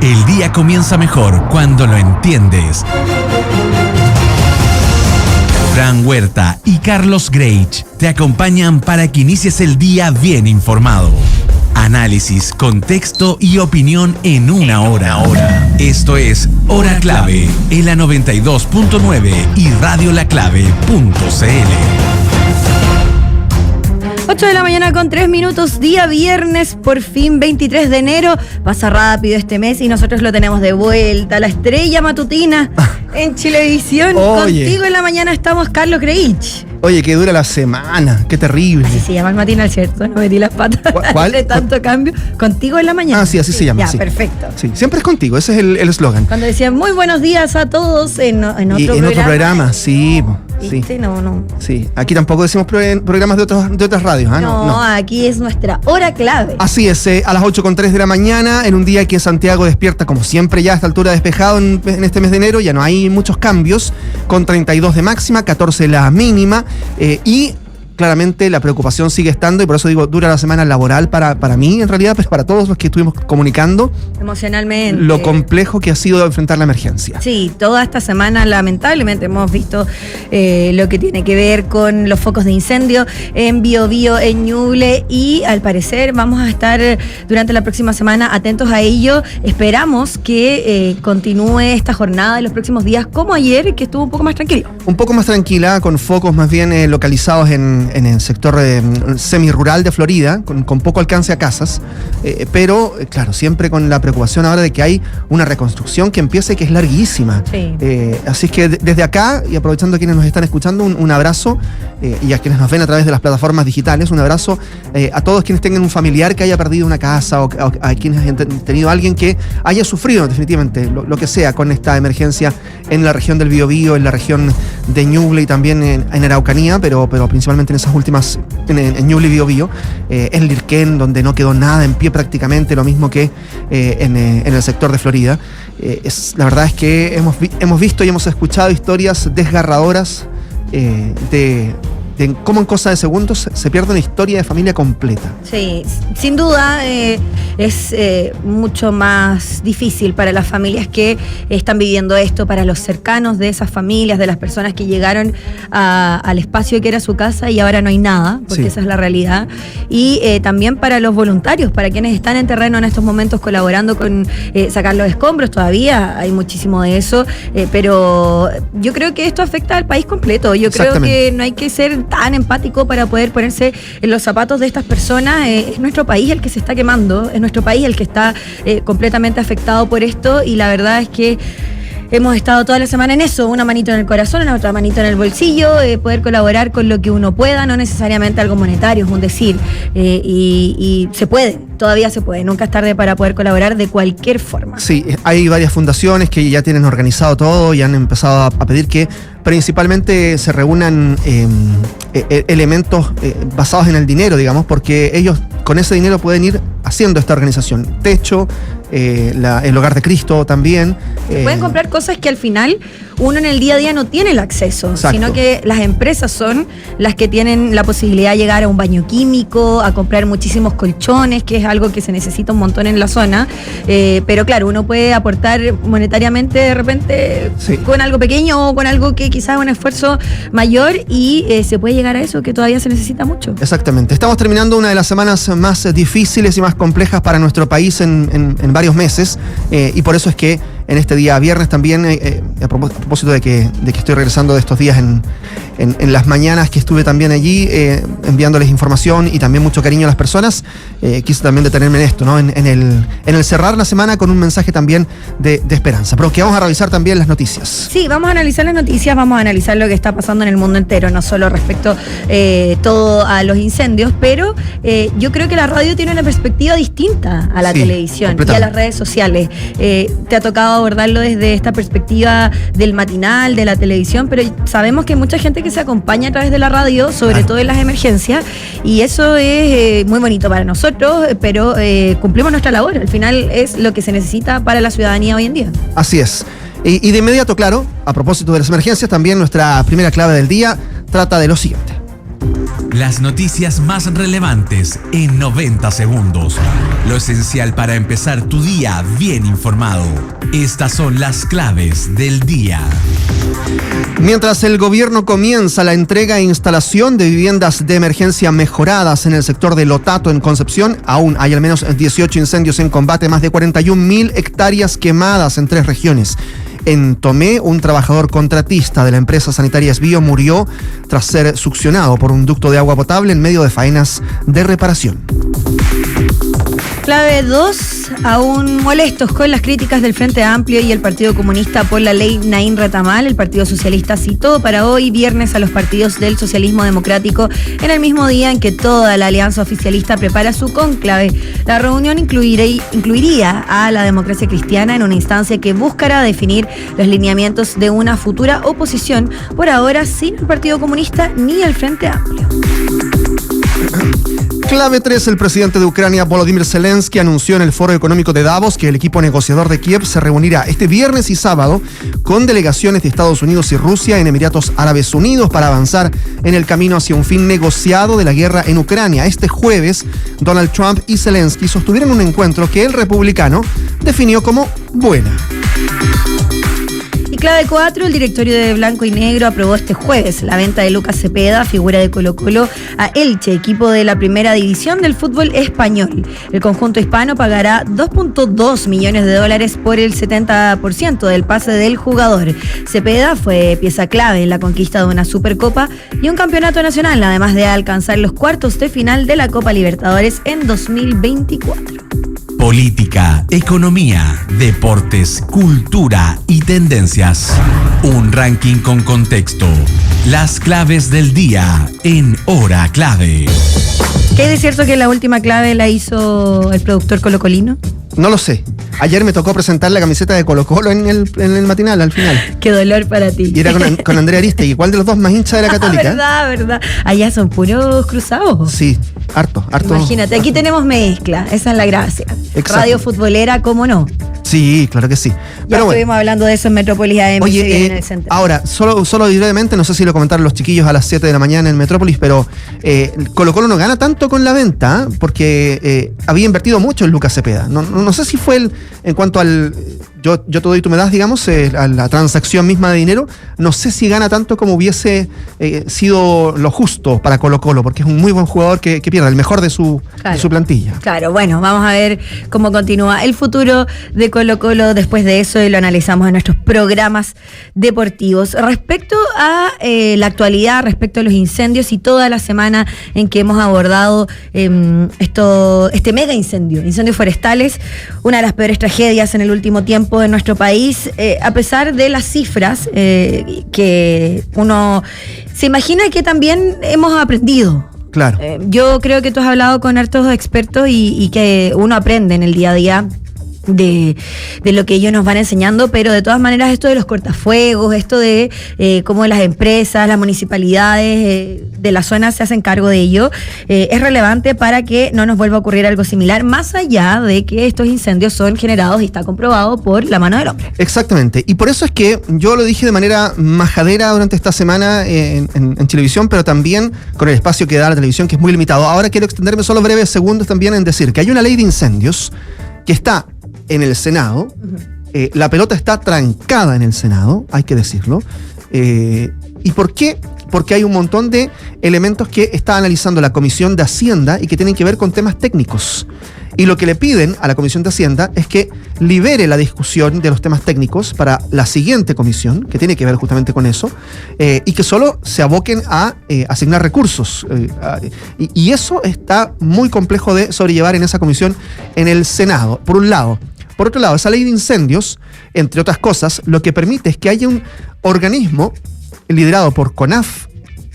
El día comienza mejor cuando lo entiendes. Fran Huerta y Carlos Greich te acompañan para que inicies el día bien informado. Análisis, contexto y opinión en una hora. Esto es Hora Clave en la 92.9 y radiolaclave.cl. 8 de la mañana con 3 minutos, día viernes, por fin 23 de enero. Pasa rápido este mes y nosotros lo tenemos de vuelta. La estrella matutina en Chilevisión. Oye. Contigo en la mañana estamos, Carlos Greich. Oye, que dura la semana, qué terrible. Así se llama el matinal, ¿cierto? No metí las patas. ¿Cuál? De tanto cambio. Contigo en la mañana. Ah, sí, así se llama. Ya, sí. perfecto. Sí, siempre es contigo, ese es el eslogan. Cuando decían muy buenos días a todos en otro Y programa. en otro programa, sí. ¿Viste? No. Sí, aquí tampoco decimos programas de otras radios, ¿ah? No, aquí es nuestra hora clave. Así es, a las 8:03 de la mañana, en un día que Santiago despierta como siempre ya a esta altura despejado en este mes de enero, ya no hay muchos cambios, con 32 de máxima, 14 la mínima, y claramente la preocupación sigue estando, y por eso digo, dura la semana laboral para mí en realidad, pero para todos los que estuvimos comunicando Emocionalmente. lo complejo que ha sido enfrentar la emergencia. Sí, toda esta semana lamentablemente hemos visto lo que tiene que ver con los focos de incendio en Biobío, en Ñuble, y al parecer vamos a estar durante la próxima semana atentos a ello. Esperamos que continúe esta jornada en los próximos días como ayer, que estuvo un poco más tranquilo. Un poco más tranquila, con focos más bien localizados en el sector semirural de Florida, con poco alcance a casas, pero claro, siempre con la preocupación ahora de que hay una reconstrucción que empieza y que es larguísima. Sí. Así es que desde acá, y aprovechando a quienes nos están escuchando, un abrazo, y a quienes nos ven a través de las plataformas digitales, un abrazo a todos quienes tengan un familiar que haya perdido una casa, o a quienes hayan tenido alguien que haya sufrido definitivamente lo que sea con esta emergencia en la región del Biobío, en la región de Ñuble y también en Araucanía, pero principalmente en esas últimas, en Ñuble y Biobío, en Lirquén, donde no quedó nada en pie prácticamente, lo mismo que en el sector de Florida. La verdad es que hemos visto y hemos escuchado historias desgarradoras de cómo en cosa de segundos se pierde una historia de familia completa. Sí, sin duda es mucho más difícil para las familias que están viviendo esto, para los cercanos de esas familias, de las personas que llegaron al espacio que era su casa y ahora no hay nada, porque sí, esa es la realidad. Y también para los voluntarios, para quienes están en terreno en estos momentos colaborando con sacar los escombros. Todavía hay muchísimo de eso, pero yo creo que esto afecta al país completo. Yo creo que no hay que ser tan empático para poder ponerse en los zapatos de estas personas. Es nuestro país el que se está quemando, es nuestro país el que está completamente afectado por esto, y la verdad es que hemos estado toda la semana en eso, una manito en el corazón, una otra manito en el bolsillo, poder colaborar con lo que uno pueda, no necesariamente algo monetario, es un decir, y se puede, todavía se puede, nunca es tarde para poder colaborar de cualquier forma. Sí, hay varias fundaciones que ya tienen organizado todo y han empezado a pedir que principalmente se reúnan elementos basados en el dinero, digamos, porque ellos con ese dinero pueden ir haciendo esta organización. Techo, el Hogar de Cristo también. Se pueden comprar cosas que al final uno en el día a día no tiene el acceso, exacto, sino que las empresas son las que tienen la posibilidad de llegar a un baño químico, a comprar muchísimos colchones, que es algo que se necesita un montón en la zona, pero claro, uno puede aportar monetariamente de repente, sí, con algo pequeño o con algo que quizás es un esfuerzo mayor, y se puede llegar a eso que todavía se necesita mucho. Exactamente. Estamos terminando una de las semanas más difíciles y más complejas para nuestro país en varios meses, y por eso es que en este día viernes también, a propósito de que estoy regresando de estos días en las mañanas que estuve también allí enviándoles información y también mucho cariño a las personas, quise también detenerme en esto, ¿no? En el cerrar la semana con un mensaje también de esperanza. Pero que vamos a revisar también las noticias. Sí, vamos a analizar las noticias, vamos a analizar lo que está pasando en el mundo entero, no solo respecto todo a los incendios, pero yo creo que la radio tiene una perspectiva distinta a la televisión y a las redes sociales. Te ha tocado abordarlo desde esta perspectiva del matinal, de la televisión, pero sabemos que hay mucha gente que se acompaña a través de la radio, sobre todo en las emergencias, y eso es muy bonito para nosotros, pero cumplimos nuestra labor. Al final es lo que se necesita para la ciudadanía hoy en día. Así es. Y de inmediato, claro, a propósito de las emergencias, también nuestra primera clave del día trata de lo siguiente. Las noticias más relevantes en 90 segundos. Lo esencial para empezar tu día bien informado. Estas son las claves del día. Mientras el gobierno comienza la entrega e instalación de viviendas de emergencia mejoradas en el sector de Lotato en Concepción, aún hay al menos 18 incendios en combate, más de 41.000 hectáreas quemadas en 3 regiones. En Tomé, un trabajador contratista de la empresa sanitaria Esbío murió tras ser succionado por un ducto de agua potable en medio de faenas de reparación. Clave 2, aún molestos con las críticas del Frente Amplio y el Partido Comunista por la ley Naín Retamal, el Partido Socialista citó para hoy viernes a los partidos del socialismo democrático en el mismo día en que toda la alianza oficialista prepara su cónclave. La reunión incluiría a la democracia cristiana en una instancia que buscará definir los lineamientos de una futura oposición, por ahora sin el Partido Comunista ni el Frente Amplio. Clave 3, el presidente de Ucrania, Volodymyr Zelensky, anunció en el Foro Económico de Davos que el equipo negociador de Kiev se reunirá este viernes y sábado con delegaciones de Estados Unidos y Rusia en Emiratos Árabes Unidos para avanzar en el camino hacia un fin negociado de la guerra en Ucrania. Este jueves, Donald Trump y Zelensky sostuvieron un encuentro que el republicano definió como buena. Y clave 4, el directorio de Blanco y Negro aprobó este jueves la venta de Lucas Cepeda, figura de Colo-Colo, a Elche, equipo de la primera división del fútbol español. El conjunto hispano pagará $2.2 millones por el 70% del pase del jugador. Cepeda fue pieza clave en la conquista de una Supercopa y un campeonato nacional, además de alcanzar los cuartos de final de la Copa Libertadores en 2024. Política, economía, deportes, cultura y tendencias. Un ranking con contexto. Las claves del día en Hora Clave. ¿Qué es cierto que la última clave la hizo el productor colocolino? No lo sé. Ayer me tocó presentar la camiseta de Colo-Colo en el matinal, al final. Qué dolor para ti. Y era con Andrea Aristegui. ¿Cuál de los dos más hincha de la Católica? Verdad. Allá son puros cruzados. Sí, harto. Imagínate, aquí tenemos mezcla. Esa es la gracia. Exacto. Radio futbolera, ¿cómo no? Sí, claro que sí. Ya estuvimos hablando de eso en Metrópolis AM. Oye, en el centro. Ahora, solo brevemente, no sé si lo comentaron los chiquillos a las 7 de la mañana en Metrópolis, pero Colo-Colo no gana tanto con la venta, porque había invertido mucho en Lucas Cepeda. No sé si fue en cuanto al yo te doy, tú me das, digamos, a la transacción misma de dinero, no sé si gana tanto como hubiese sido lo justo para Colo-Colo, porque es un muy buen jugador que pierde, el mejor de su plantilla. Claro, bueno, vamos a ver cómo continúa el futuro de Colo-Colo después de eso y lo analizamos en nuestros programas deportivos. Respecto a la actualidad, respecto a los incendios y toda la semana en que hemos abordado este mega incendios forestales, una de las peores tragedias en el último tiempo en nuestro país, a pesar de las cifras que uno se imagina que también hemos aprendido. Claro. Yo creo que tú has hablado con hartos expertos y que uno aprende en el día a día de lo que ellos nos van enseñando, pero de todas maneras esto de los cortafuegos, esto de cómo las empresas, las municipalidades de la zona se hacen cargo de ello, es relevante para que no nos vuelva a ocurrir algo similar, más allá de que estos incendios son generados y está comprobado por la mano del hombre. Exactamente, y por eso es que yo lo dije de manera majadera durante esta semana en televisión, pero también con el espacio que da la televisión, que es muy limitado. Ahora quiero extenderme solo breves segundos también en decir que hay una ley de incendios que está en el Senado. La pelota está trancada en el Senado, hay que decirlo. ¿Y por qué? Porque hay un montón de elementos que está analizando la Comisión de Hacienda y que tienen que ver con temas técnicos. Y lo que le piden a la Comisión de Hacienda es que libere la discusión de los temas técnicos para la siguiente comisión, que tiene que ver justamente con eso, y que solo se aboquen a asignar recursos. Y eso está muy complejo de sobrellevar en esa comisión en el Senado, por un lado. Por otro lado, esa ley de incendios, entre otras cosas, lo que permite es que haya un organismo liderado por CONAF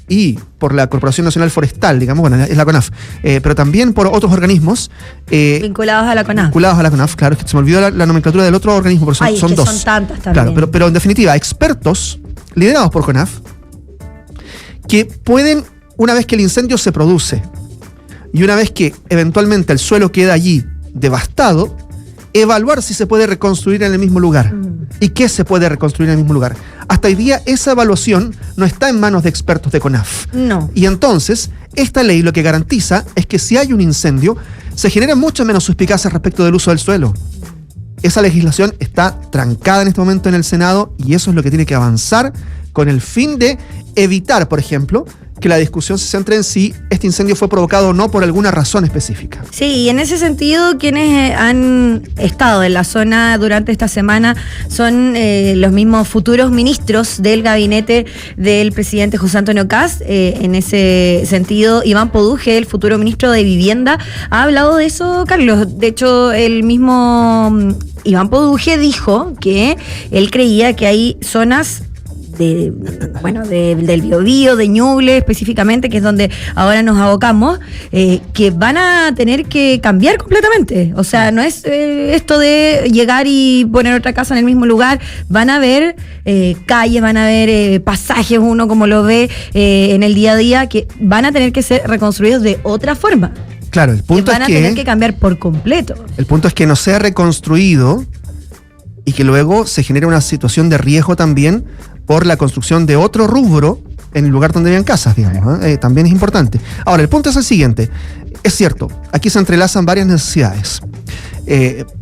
y por la Corporación Nacional Forestal, digamos, bueno, es la CONAF, pero también por otros organismos vinculados a la CONAF. Vinculados a la CONAF, claro, es que se me olvidó la nomenclatura del otro organismo, pero son dos. Son tantas también. Claro, pero en definitiva, expertos liderados por CONAF que pueden, una vez que el incendio se produce y una vez que eventualmente el suelo queda allí devastado, evaluar si se puede reconstruir en el mismo lugar. ¿Y qué se puede reconstruir en el mismo lugar? Hasta hoy día esa evaluación no está en manos de expertos de CONAF. No. Y entonces, esta ley lo que garantiza es que si hay un incendio, se generan muchas menos suspicacias respecto del uso del suelo. Esa legislación está trancada en este momento en el Senado y eso es lo que tiene que avanzar con el fin de evitar, por ejemplo, que la discusión se centre en si este incendio fue provocado o no por alguna razón específica. Sí, y en ese sentido, quienes han estado en la zona durante esta semana son los mismos futuros ministros del gabinete del presidente José Antonio Kast. En ese sentido, Iván Poduje, el futuro ministro de Vivienda, ha hablado de eso, Carlos. De hecho, el mismo Iván Poduje dijo que él creía que hay zonas del Biobío, de Ñuble específicamente, que es donde ahora nos abocamos, que van a tener que cambiar completamente. O sea, no es esto de llegar y poner otra casa en el mismo lugar. Van a haber calles, van a haber pasajes, uno como lo ve en el día a día, que van a tener que ser reconstruidos de otra forma. Claro, el punto van es a tener que cambiar por completo. El punto es que no sea reconstruido y que luego se genere una situación de riesgo también por la construcción de otro rubro en el lugar donde habían casas, digamos. También es importante. Ahora, el punto es el siguiente. Es cierto, aquí se entrelazan varias necesidades.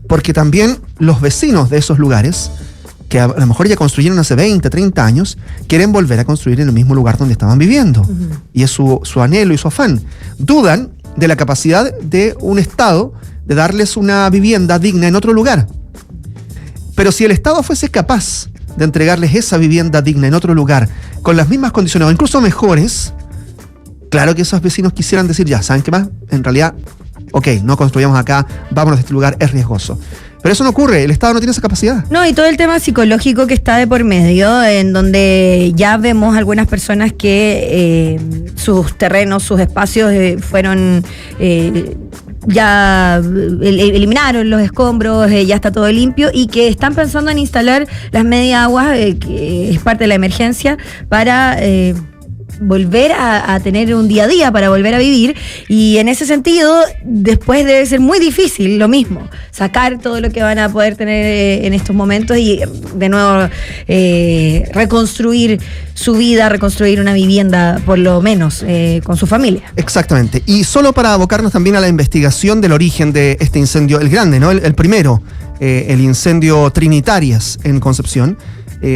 Porque también los vecinos de esos lugares, que a lo mejor ya construyeron hace 20, 30 años, quieren volver a construir en el mismo lugar donde estaban viviendo. Uh-huh. Y es su anhelo y su afán. Dudan de la capacidad de un Estado de darles una vivienda digna en otro lugar. Pero si el Estado fuese capaz de entregarles esa vivienda digna en otro lugar, con las mismas condiciones o incluso mejores, claro que esos vecinos quisieran decir, ya, ¿saben qué más? En realidad, ok, no construyamos acá, vámonos de este lugar, es riesgoso. Pero eso no ocurre, el Estado no tiene esa capacidad. No, y todo el tema psicológico que está de por medio, en donde ya vemos algunas personas que sus terrenos, sus espacios fueron... ya eliminaron los escombros, ya está todo limpio y que están pensando en instalar las media aguas, que es parte de la emergencia, para volver a tener un día a día, para volver a vivir. Y en ese sentido, después debe ser muy difícil lo mismo, sacar todo lo que van a poder tener en estos momentos y de nuevo reconstruir su vida, reconstruir una vivienda por lo menos con su familia. Exactamente. Y solo para abocarnos también a la investigación del origen de este incendio, el grande, ¿no? El primero, el incendio Trinitarias en Concepción.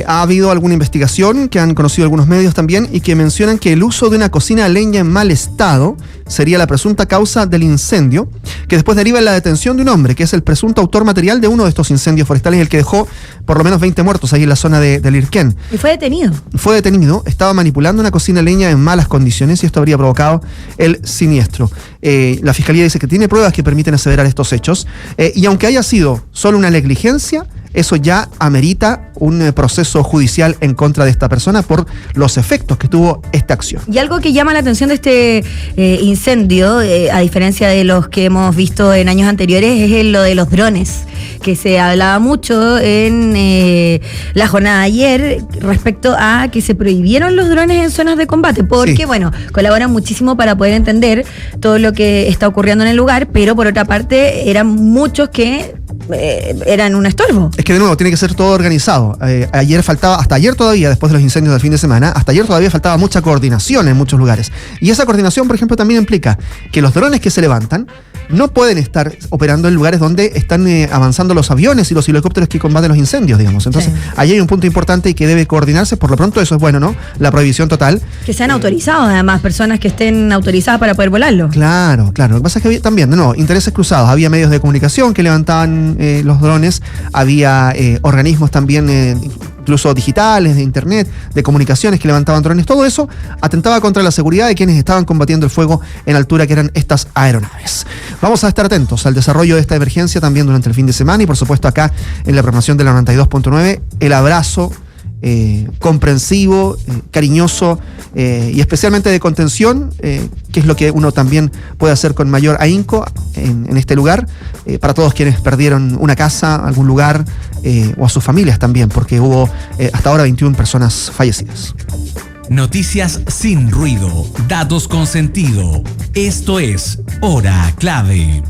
Ha habido alguna investigación que han conocido algunos medios también y que mencionan que el uso de una cocina a leña en mal estado sería la presunta causa del incendio, que después deriva en la detención de un hombre que es el presunto autor material de uno de estos incendios forestales, el que dejó por lo menos 20 muertos ahí en la zona de Lirquén. Y fue detenido. Fue detenido, estaba manipulando una cocina a leña en malas condiciones y esto habría provocado el siniestro. La Fiscalía dice que tiene pruebas que permiten aseverar estos hechos y aunque haya sido solo una negligencia, eso ya amerita un proceso judicial en contra de esta persona por los efectos que tuvo esta acción. Y algo que llama la atención de este incendio, a diferencia de los que hemos visto en años anteriores, es lo de los drones, que se hablaba mucho en la jornada de ayer respecto a que se prohibieron los drones en zonas de combate, porque, sí, bueno, colaboran muchísimo para poder entender todo lo que está ocurriendo en el lugar, pero por otra parte eran muchos que eran un estorbo. Es que de nuevo tiene que ser todo organizado. Hasta ayer todavía, después de los incendios del fin de semana, hasta ayer todavía faltaba mucha coordinación en muchos lugares. Y esa coordinación, por ejemplo, también implica que los drones que se levantan no pueden estar operando en lugares donde están avanzando los aviones y los helicópteros que combaten los incendios, digamos. Entonces, sí, ahí hay un punto importante y que debe coordinarse. Por lo pronto, eso es bueno, ¿no? La prohibición total. Que sean autorizados, además, personas que estén autorizadas para poder volarlo. Claro, claro. Lo que pasa es que había también, de nuevo, intereses cruzados. Había medios de comunicación que levantaban los drones, había organismos también, incluso digitales, de internet, de comunicaciones que levantaban drones. Todo eso atentaba contra la seguridad de quienes estaban combatiendo el fuego en altura, que eran estas aeronaves. Vamos a estar atentos al desarrollo de esta emergencia también durante el fin de semana y por supuesto acá en la programación de la 92.9, el abrazo comprensivo, cariñoso y especialmente de contención, que es lo que uno también puede hacer con mayor ahínco en este lugar, para todos quienes perdieron una casa, algún lugar, o a sus familias también, porque hubo hasta ahora 21 personas fallecidas. Noticias sin ruido, datos con sentido. Esto es Hora Clave.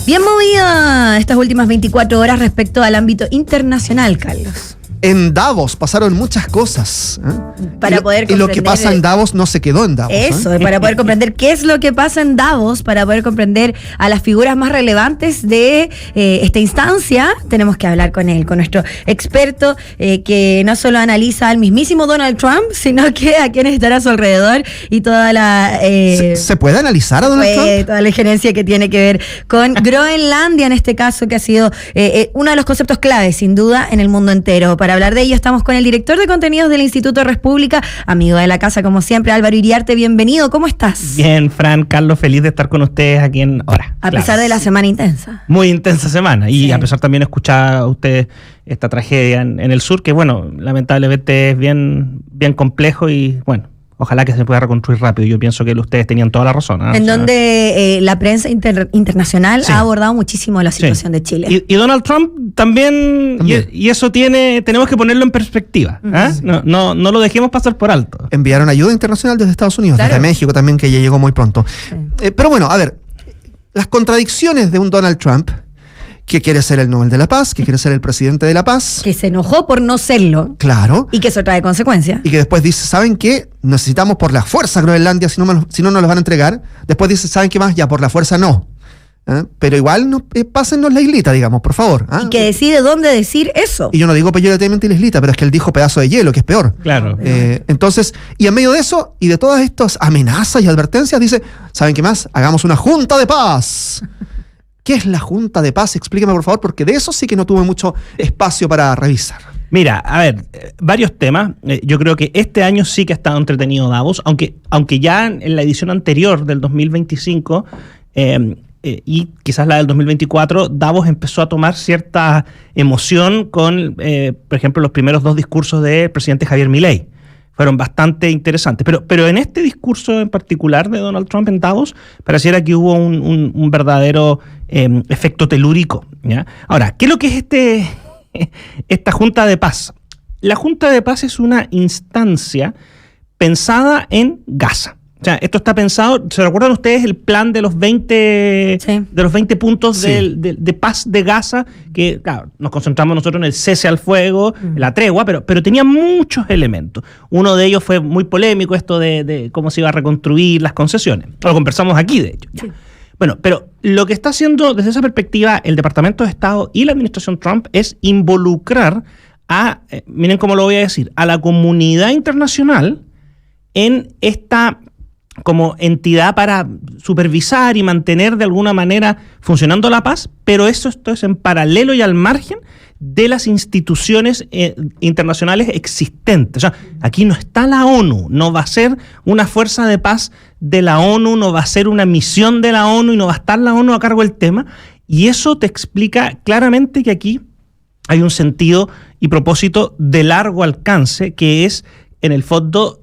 Bien movida estas últimas 24 horas respecto al ámbito internacional, Carlos. En Davos pasaron muchas cosas. Para poder comprender. Y lo que pasa en Davos no se quedó en Davos. Eso, para poder comprender qué es lo que pasa en Davos, para poder comprender a las figuras más relevantes de esta instancia, tenemos que hablar con él, con nuestro experto que no solo analiza al mismísimo Donald Trump, sino que a quienes están a su alrededor y toda la... ¿Se puede analizar a Donald Trump? Toda la injerencia que tiene que ver con Groenlandia, en este caso, que ha sido uno de los conceptos claves, sin duda, en el mundo entero. Para hablar de ello estamos con el director de contenidos del Instituto República, amigo de la casa como siempre, Álvaro Iriarte, bienvenido, ¿cómo estás? Bien, Fran, Carlos, feliz de estar con ustedes aquí en Hora. A pesar de la semana intensa. Muy intensa semana, y a pesar también de escuchar a ustedes esta tragedia en el sur, que bueno, lamentablemente es bien complejo y bueno, ojalá que se pueda reconstruir rápido. Yo pienso que ustedes tenían toda la razón. En donde la prensa internacional ha abordado muchísimo la situación de Chile. Y Donald Trump también. Y eso tenemos que ponerlo en perspectiva. No lo dejemos pasar por alto. Enviaron ayuda internacional desde Estados Unidos, desde México también, que ya llegó muy pronto. Pero bueno, a ver, las contradicciones de un Donald Trump, que quiere ser el Nobel de la Paz, que quiere ser el presidente de la paz. Que se enojó por no serlo. Claro. Y que eso trae consecuencias. Y que después dice, ¿saben qué? Necesitamos por la fuerza Groenlandia, si no nos los van a entregar. Después dice, ¿saben qué más? Ya, por la fuerza no. Pero igual pásennos la islita, digamos, por favor. Y que decide dónde decir eso. Y yo no digo peyorativamente la islita, pero es que él dijo pedazo de hielo, que es peor. Claro. Entonces, y en medio de eso, y de todas estas amenazas y advertencias, dice, ¿saben qué más? Hagamos una junta de paz. ¿Qué es la Junta de Paz? Explíqueme, por favor, porque de eso sí que no tuve mucho espacio para revisar. Mira, a ver, varios temas. Yo creo que este año sí que ha estado entretenido Davos, aunque ya en la edición anterior del 2025 y quizás la del 2024, Davos empezó a tomar cierta emoción con, por ejemplo, los primeros 2 discursos del presidente Javier Milei. Fueron bastante interesantes. Pero en este discurso en particular de Donald Trump en Davos, pareciera que hubo un verdadero efecto telúrico, ¿ya? Ahora, ¿qué es lo que es esta Junta de Paz? La Junta de Paz es una instancia pensada en Gaza. O sea, esto está pensado, ¿se recuerdan ustedes el plan de los 20, de los 20 puntos de paz de Gaza? Que, claro, nos concentramos nosotros en el cese al fuego, la tregua, pero tenía muchos elementos. Uno de ellos fue muy polémico, esto de cómo se iba a reconstruir las concesiones. Lo conversamos aquí, de hecho. Sí. Bueno, pero lo que está haciendo desde esa perspectiva el Departamento de Estado y la administración Trump es involucrar miren cómo lo voy a decir, a la comunidad internacional en esta como entidad para supervisar y mantener de alguna manera funcionando la paz, pero esto es en paralelo y al margen de las instituciones internacionales existentes. O sea, aquí no está la ONU, no va a ser una fuerza de paz de la ONU, no va a ser una misión de la ONU y no va a estar la ONU a cargo del tema, y eso te explica claramente que aquí hay un sentido y propósito de largo alcance, que es, en el fondo,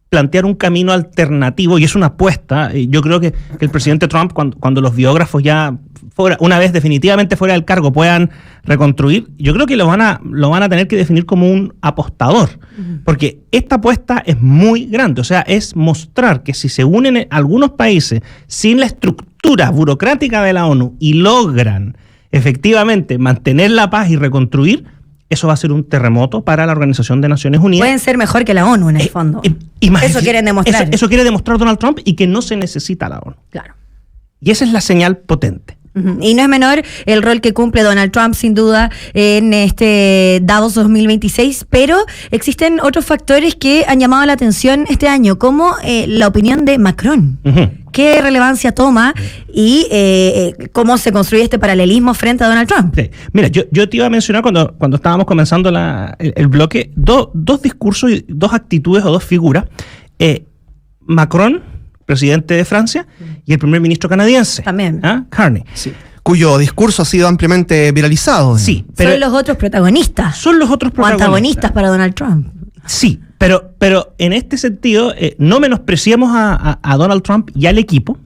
plantear un camino alternativo, y es una apuesta. Yo creo que el presidente Trump, cuando los biógrafos ya una vez definitivamente fuera del cargo puedan reconstruir, yo creo que lo van a tener que definir como un apostador, porque esta apuesta es muy grande. O sea, es mostrar que si se unen algunos países sin la estructura burocrática de la ONU y logran efectivamente mantener la paz y reconstruir, eso va a ser un terremoto para la Organización de Naciones Unidas. Pueden ser mejor que la ONU, en el fondo. Eso quieren demostrar. Eso quiere demostrar Donald Trump, y que no se necesita la ONU. Claro. Y esa es la señal potente. Y no es menor el rol que cumple Donald Trump, sin duda, en este Davos 2026, pero existen otros factores que han llamado la atención este año, como la opinión de Macron. ¿Qué relevancia toma y cómo se construye este paralelismo frente a Donald Trump? Sí. Mira, yo te iba a mencionar cuando estábamos comenzando el bloque, dos discursos, dos actitudes o dos figuras. Macron, presidente de Francia, y el primer ministro canadiense. También. Carney. Sí. Cuyo discurso ha sido ampliamente viralizado. Sí. Pero son los otros protagonistas. O antagonistas para Donald Trump. Sí, pero en este sentido, no menospreciemos a Donald Trump y al equipo.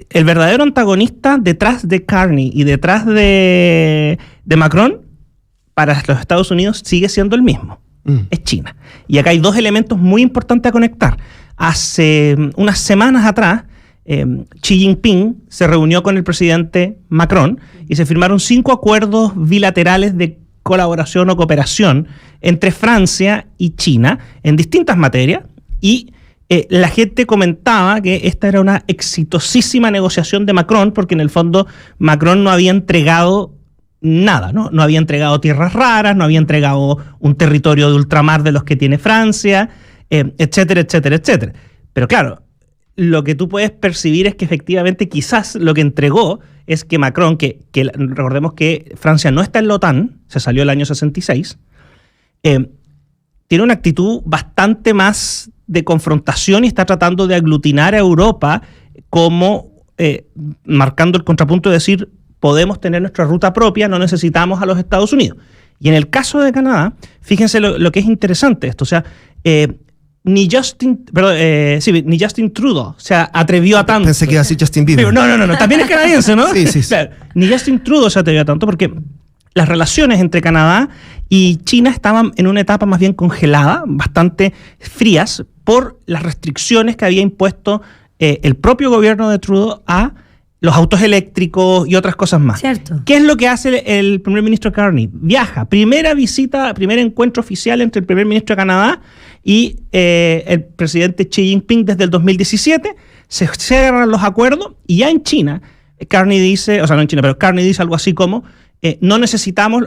El verdadero antagonista detrás de Carney y detrás de Macron, para los Estados Unidos, sigue siendo el mismo. Es China. Y acá hay dos elementos muy importantes a conectar. Hace unas semanas atrás, Xi Jinping se reunió con el presidente Macron y se firmaron 5 acuerdos bilaterales de colaboración o cooperación entre Francia y China en distintas materias, y la gente comentaba que esta era una exitosísima negociación de Macron, porque en el fondo Macron no había entregado nada, ¿no? No había entregado tierras raras, no había entregado un territorio de ultramar de los que tiene Francia, etcétera, etcétera, etcétera. Pero claro, lo que tú puedes percibir es que efectivamente quizás lo que entregó es que Macron, que recordemos que Francia no está en la OTAN, se salió el año 66, tiene una actitud bastante más de confrontación y está tratando de aglutinar a Europa como marcando el contrapunto de decir, podemos tener nuestra ruta propia, no necesitamos a los Estados Unidos. Y en el caso de Canadá, fíjense lo que es interesante esto, o sea, ni Justin Trudeau se atrevió a tanto. Pensé que iba a decir Justin Bieber. No, también es canadiense, ¿no? Sí. Claro, ni Justin Trudeau se atrevió a tanto porque las relaciones entre Canadá y China estaban en una etapa más bien congelada, bastante frías, por las restricciones que había impuesto el propio gobierno de Trudeau a los autos eléctricos y otras cosas más. Cierto. ¿Qué es lo que hace el primer ministro Carney? Viaja, primer encuentro oficial entre el primer ministro de Canadá y el presidente Xi Jinping desde el 2017, se cierran los acuerdos y ya en China, Carney dice algo así como, no necesitamos,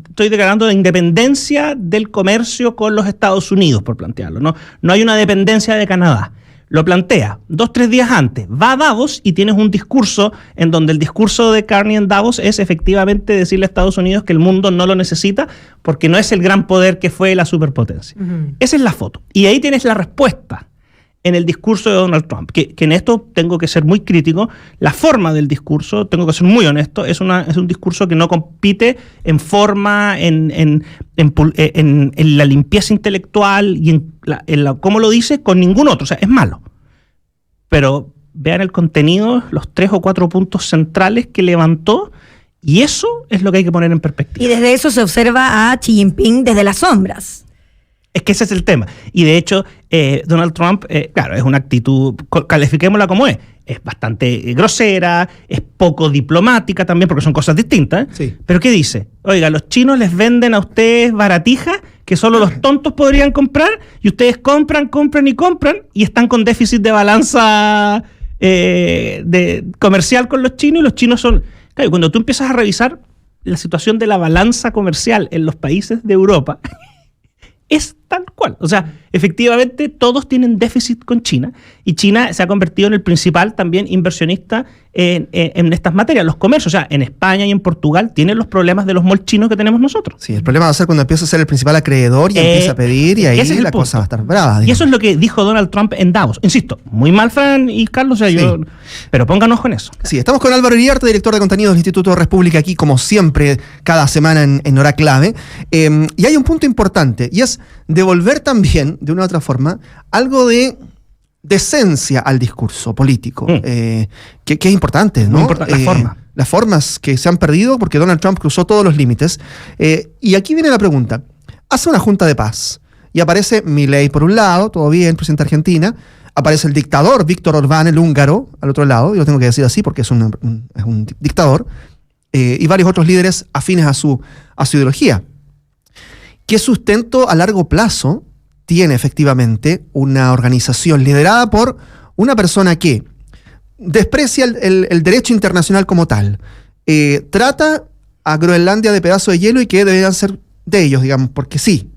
estoy declarando la independencia del comercio con los Estados Unidos, por plantearlo, no hay una dependencia de Canadá. Lo plantea 2-3 días antes, va a Davos y tienes un discurso en donde el discurso de Carney en Davos es efectivamente decirle a Estados Unidos que el mundo no lo necesita porque no es el gran poder que fue la superpotencia. Uh-huh. Esa es la foto. Y ahí tienes la respuesta en el discurso de Donald Trump, que en esto tengo que ser muy crítico. La forma del discurso, tengo que ser muy honesto, es un discurso que no compite en forma, en la limpieza intelectual y en cómo lo dice con ningún otro. O sea, es malo. Pero vean el contenido, los 3 o 4 puntos centrales que levantó, y eso es lo que hay que poner en perspectiva. Y desde eso se observa a Xi Jinping desde las sombras. Es que ese es el tema. Y de hecho, Donald Trump, claro, es una actitud, califiquémosla como es bastante grosera, es poco diplomática también, porque son cosas distintas. Sí. Pero ¿qué dice? Oiga, los chinos les venden a ustedes baratijas que solo los tontos podrían comprar, y ustedes compran y están con déficit de balanza comercial con los chinos, y los chinos son... Claro, cuando tú empiezas a revisar la situación de la balanza comercial en los países de Europa... es tal cual. O sea, efectivamente todos tienen déficit con China, y China se ha convertido en el principal también inversionista en estas materias. Los comercios, o sea, en España y en Portugal tienen los problemas de los malls chinos que tenemos nosotros. Sí, el problema va a ser cuando empieza a ser el principal acreedor y empieza a pedir, y ahí la cosa va a estar brava. Digamos. Y eso es lo que dijo Donald Trump en Davos. Insisto, muy mal, Fran y Carlos, o sea, sí. Pero pongan ojo en eso. Sí, estamos con Álvaro Iriarte, director de contenidos del Instituto República, aquí como siempre, cada semana en Hora Clave. Y hay un punto importante, y es devolver también, de una u otra forma, algo de decencia al discurso político, que es importante, ¿no? Muy importante, las formas que se han perdido porque Donald Trump cruzó todos los límites. Y aquí viene la pregunta. Hace una junta de paz y aparece Milei por un lado, todo bien, presidente de Argentina, aparece el dictador Víctor Orbán, el húngaro, al otro lado, y lo tengo que decir así porque es un dictador, y varios otros líderes afines a su ideología. ¿Qué sustento a largo plazo tiene efectivamente una organización liderada por una persona que desprecia el derecho internacional como tal, trata a Groenlandia de pedazo de hielo y que deberían ser de ellos, digamos, porque sí?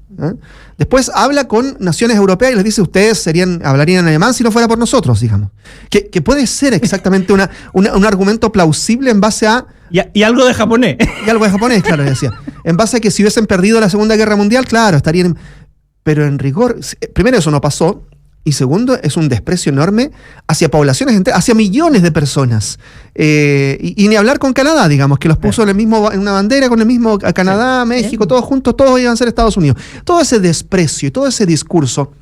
Después habla con naciones europeas y les dice, ustedes hablarían alemán si no fuera por nosotros, digamos. Que puede ser exactamente un argumento plausible en base a... Y algo de japonés. Y algo de japonés, claro, decía. En base a que si hubiesen perdido la Segunda Guerra Mundial, claro, estarían... Pero en rigor, primero eso no pasó, y segundo, es un desprecio enorme hacia poblaciones enteras, hacia millones de personas. Y ni hablar con Canadá, digamos, que los puso en una bandera con el mismo Canadá, México, todos juntos, todos iban a ser Estados Unidos. Todo ese desprecio y todo ese discurso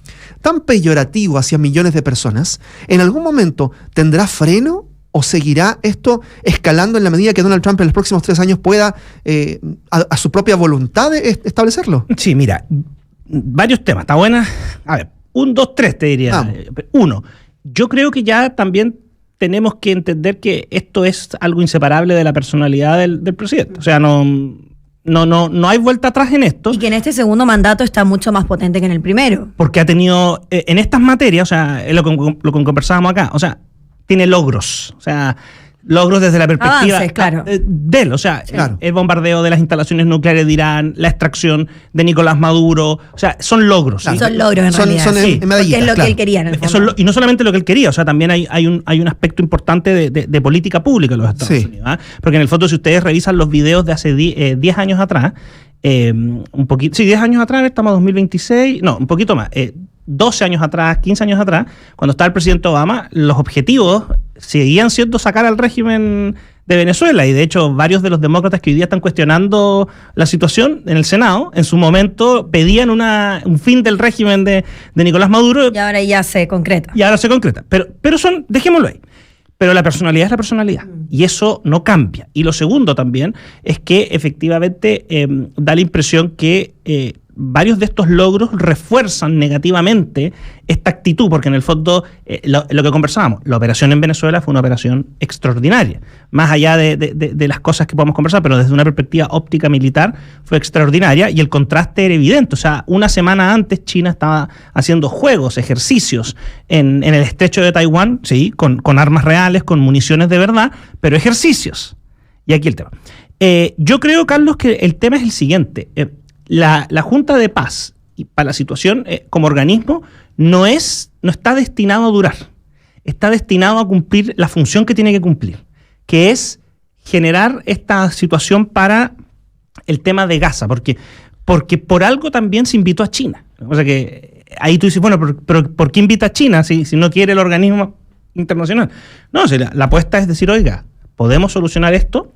tan peyorativo hacia millones de personas, ¿en algún momento tendrá freno o seguirá esto escalando en la medida que Donald Trump en los próximos 3 años pueda, a su propia voluntad, establecerlo? Sí, mira, varios temas. Está buena. A ver, 1, 2, 3 te diría. Vamos. 1, yo creo que ya también tenemos que entender que esto es algo inseparable de la personalidad del presidente. O sea, no hay vuelta atrás en esto. Y que en este segundo mandato está mucho más potente que en el primero. Porque ha tenido, en estas materias, o sea, es lo que conversábamos acá, o sea, tiene logros. O sea, logros desde la perspectiva avances, claro. De él. O sea, Claro. el bombardeo de las instalaciones nucleares de Irán, la extracción de Nicolás Maduro. O sea, son logros. Claro. ¿sí? Son logros en realidad. Son Sí. en Porque medallitas, es lo claro. que él quería en el Eso fondo. y no solamente lo que él quería, o sea, también hay un aspecto importante de política pública en los Estados Sí. Unidos. ¿ah? Porque en el fondo, si ustedes revisan los videos de hace 10 años atrás, un poquito, sí, 10 años atrás, estamos en 2026, no, un poquito más, 12 años atrás, 15 años atrás, cuando estaba el presidente Obama, los objetivos seguían siendo sacar al régimen de Venezuela, y de hecho varios de los demócratas que hoy día están cuestionando la situación en el Senado, en su momento pedían un fin del régimen de Nicolás Maduro, Y ahora ya se concreta. y ahora se concreta. Pero dejémoslo ahí. Pero la personalidad es la personalidad, y eso no cambia. Y lo segundo también es que efectivamente da la impresión que varios de estos logros refuerzan negativamente esta actitud, porque en el fondo, lo que conversábamos, la operación en Venezuela fue una operación extraordinaria, más allá de las cosas que podemos conversar, pero desde una perspectiva óptica militar fue extraordinaria, y el contraste era evidente. O sea, una semana antes China estaba haciendo ejercicios en el estrecho de Taiwán, sí, con armas reales, con municiones de verdad, pero ejercicios. Y aquí el tema. Yo creo, Carlos, que el tema es el siguiente. La Junta de Paz, y para la situación como organismo, no está destinado a durar. Está destinado a cumplir la función que tiene que cumplir, que es generar esta situación para el tema de Gaza, porque por algo también se invitó a China. O sea que ahí tú dices, bueno, pero ¿por qué invita a China si no quiere el organismo internacional? No, la apuesta es decir, oiga, podemos solucionar esto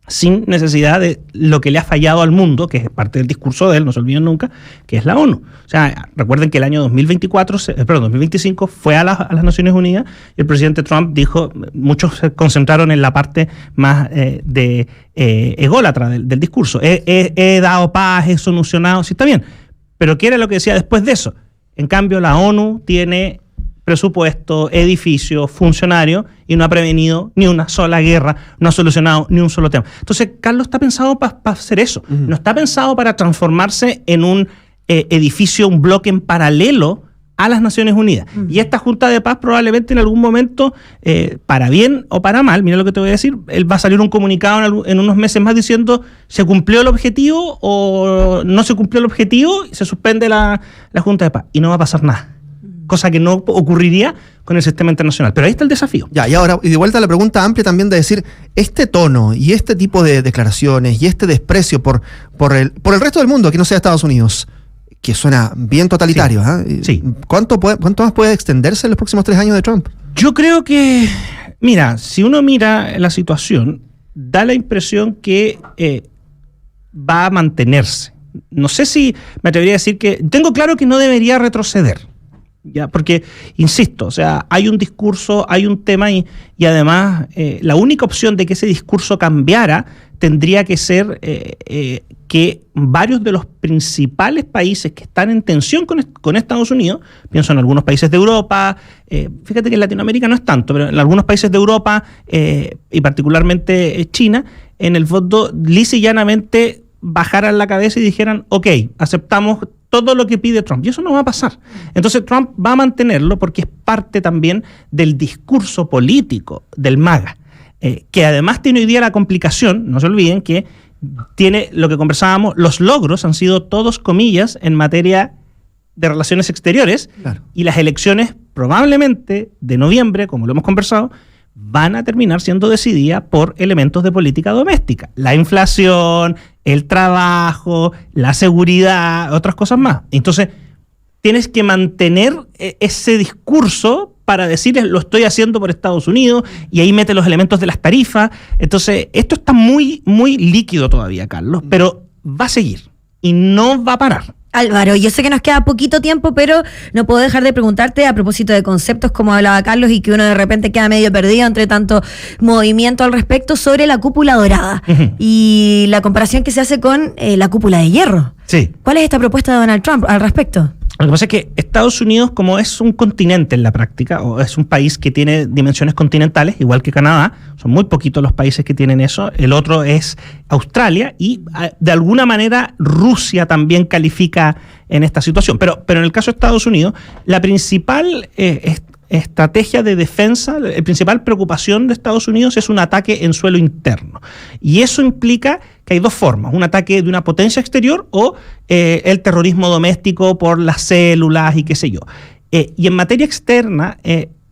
sin necesidad de lo que le ha fallado al mundo, que es parte del discurso de él, no se olviden nunca, que es la ONU. O sea, recuerden que el año 2025 fue a las Naciones Unidas, y el presidente Trump dijo, muchos se concentraron en la parte más ególatra del discurso. He dado paz, he solucionado, sí, está bien, pero ¿qué era lo que decía después de eso? En cambio, la ONU tiene presupuesto, edificio, funcionario, y no ha prevenido ni una sola guerra, no ha solucionado ni un solo tema. Entonces, Carlos está pensado para hacer eso. Uh-huh. No está pensado para transformarse en un edificio, un bloque en paralelo a las Naciones Unidas. Uh-huh. Y esta Junta de Paz probablemente en algún momento, para bien o para mal, mira lo que te voy a decir, él va a salir un comunicado en unos meses más diciendo se cumplió el objetivo o no se cumplió el objetivo y se suspende la Junta de Paz. Y no va a pasar nada. Cosa que no ocurriría con el sistema internacional. Pero ahí está el desafío. Ya, y ahora, y de vuelta a la pregunta amplia también de decir, este tono y este tipo de declaraciones y este desprecio por el resto del mundo, que no sea Estados Unidos, que suena bien totalitario, sí. ¿Sí? ¿Cuánto más puede extenderse en los próximos 3 años de Trump? Yo creo que, mira, si uno mira la situación, da la impresión que va a mantenerse. No sé si me atrevería a decir que, tengo claro que no debería retroceder. Ya, porque, insisto, o sea, hay un discurso, hay un tema y además la única opción de que ese discurso cambiara tendría que ser que varios de los principales países que están en tensión con Estados Unidos, pienso en algunos países de Europa, fíjate que en Latinoamérica no es tanto, pero en algunos países de Europa y particularmente China, en el fondo, lisa y llanamente bajaran la cabeza y dijeran, ok, aceptamos todo lo que pide Trump. Y eso no va a pasar. Entonces Trump va a mantenerlo porque es parte también del discurso político del MAGA, que además tiene hoy día la complicación, no se olviden, que tiene lo que conversábamos, los logros han sido todos comillas en materia de relaciones exteriores, claro. Y las elecciones probablemente de noviembre, como lo hemos conversado, van a terminar siendo decididas por elementos de política doméstica. La inflación, el trabajo, la seguridad, otras cosas más. Entonces, tienes que mantener ese discurso para decirles, lo estoy haciendo por Estados Unidos, y ahí mete los elementos de las tarifas. Entonces, esto está muy, muy líquido todavía, Carlos, pero va a seguir y no va a parar. Álvaro, yo sé que nos queda poquito tiempo, pero no puedo dejar de preguntarte a propósito de conceptos como hablaba Carlos y que uno de repente queda medio perdido entre tanto movimiento al respecto, sobre la cúpula dorada y la comparación que se hace con la cúpula de hierro. Sí. ¿Cuál es esta propuesta de Donald Trump al respecto? Lo que pasa es que Estados Unidos, como es un continente en la práctica, o es un país que tiene dimensiones continentales, igual que Canadá, son muy poquitos los países que tienen eso, el otro es Australia, y de alguna manera Rusia también califica en esta situación. Pero en el caso de Estados Unidos, la principal estrategia de defensa, la principal preocupación de Estados Unidos es un ataque en suelo interno. Y eso implica que hay dos formas: un ataque de una potencia exterior o el terrorismo doméstico por las células y qué sé yo. Y en materia externa,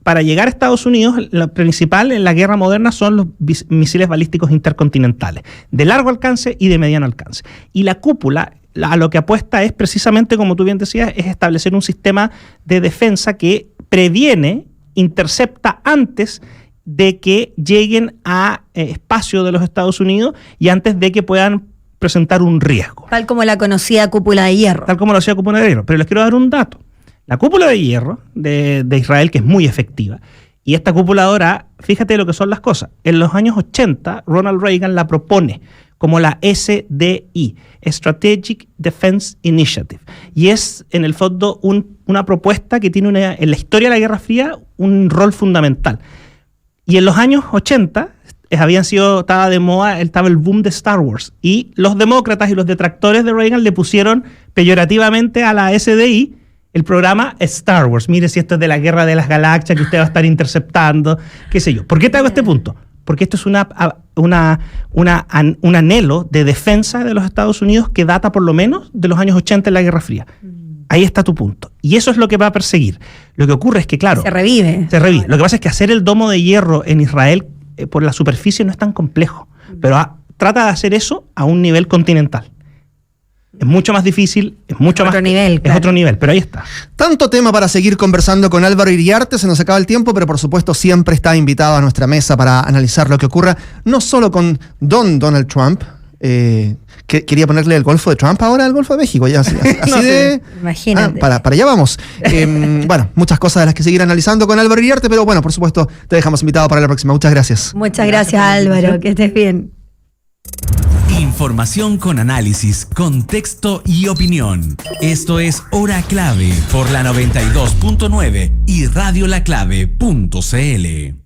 para llegar a Estados Unidos, lo principal en la guerra moderna son los misiles balísticos intercontinentales, de largo alcance y de mediano alcance. Y la cúpula a lo que apuesta es precisamente, como tú bien decías, es establecer un sistema de defensa que previene, intercepta antes de que lleguen a espacio de los Estados Unidos y antes de que puedan presentar un riesgo. Tal como la conocida cúpula de hierro. Tal como la conocida cúpula de hierro. Pero les quiero dar un dato. La cúpula de hierro de Israel, que es muy efectiva, y esta cúpula ahora, fíjate lo que son las cosas. En los años 80, Ronald Reagan la propone como la SDI, Strategic Defense Initiative. Y es, en el fondo, una propuesta que tiene en la historia de la Guerra Fría un rol fundamental. Y en los años 80 estaba de moda, estaba el boom de Star Wars. Y los demócratas y los detractores de Reagan le pusieron peyorativamente a la SDI el programa Star Wars. Mire si esto es de la Guerra de las Galaxias que usted va a estar interceptando, qué sé yo. ¿Por qué te hago este punto? Porque esto es un anhelo de defensa de los Estados Unidos que data por lo menos de los años 80 en la Guerra Fría. Ahí está tu punto. Y eso es lo que va a perseguir. Lo que ocurre es que, claro... Se revive. Lo que pasa es que hacer el domo de hierro en Israel por la superficie no es tan complejo, pero trata de hacer eso a un nivel continental. Es mucho más difícil, es otro nivel, pero ahí está. Tanto tema para seguir conversando con Álvaro Iriarte, se nos acaba el tiempo, pero por supuesto siempre está invitado a nuestra mesa para analizar lo que ocurra, no solo con Donald Trump, quería ponerle el Golfo de Trump ahora al Golfo de México, ya así no, de... Imagínate. Para allá vamos. Bueno, muchas cosas de las que seguir analizando con Álvaro Iriarte, pero bueno, por supuesto, te dejamos invitado para la próxima. Muchas gracias. Muchas gracias, Álvaro, que estés bien. Información con análisis, contexto y opinión. Esto es Hora Clave por la 92.9 y radiolaclave.cl.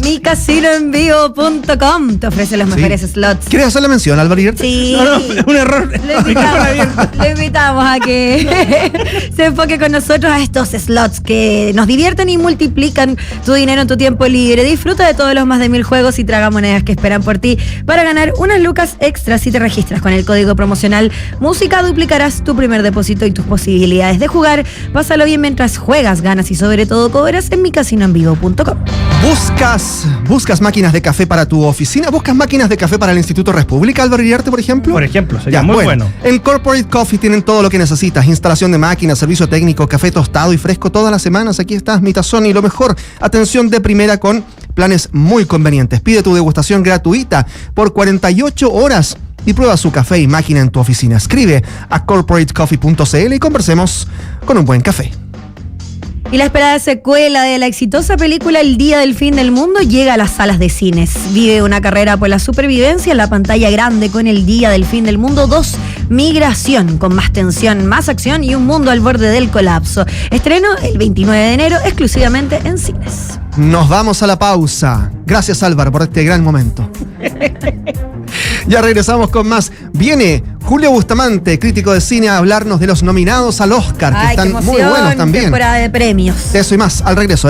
Micasinoenvivo.com te ofrece los mejores slots. ¿Quieres hacer la mención, Álvaro Iriarte? Sí. No, es un error. Le invitamos a que se enfoque con nosotros a estos slots que nos divierten y multiplican tu dinero en tu tiempo libre. Disfruta de todos los más de 1000 juegos y tragamonedas que esperan por ti para ganar unas lucas extras si te registras con el código promocional Música. Duplicarás tu primer depósito y tus posibilidades de jugar. Pásalo bien mientras juegas, ganas y sobre todo cobras en micasinoenvivo.com. ¿Buscas máquinas de café para tu oficina? ¿Buscas máquinas de café para el Instituto República, Álvaro Iriarte, por ejemplo? Por ejemplo, sería muy bueno. En Corporate Coffee tienen todo lo que necesitas. Instalación de máquinas, servicio técnico, café tostado y fresco todas las semanas. Aquí está mi tazón y lo mejor, atención de primera con planes muy convenientes. Pide tu degustación gratuita por 48 horas y prueba su café y máquina en tu oficina. Escribe a corporatecoffee.cl y conversemos con un buen café. Y la esperada secuela de la exitosa película El Día del Fin del Mundo llega a las salas de cines. Vive una carrera por la supervivencia en la pantalla grande con El Día del Fin del Mundo 2, Migración, con más tensión, más acción y un mundo al borde del colapso. Estreno el 29 de enero exclusivamente en cines. Nos vamos a la pausa. Gracias, Álvaro, por este gran momento. Ya regresamos con más. Viene Julio Bustamante, crítico de cine, a hablarnos de los nominados al Oscar, que están muy buenos también. Temporada de premios. Eso y más al regreso.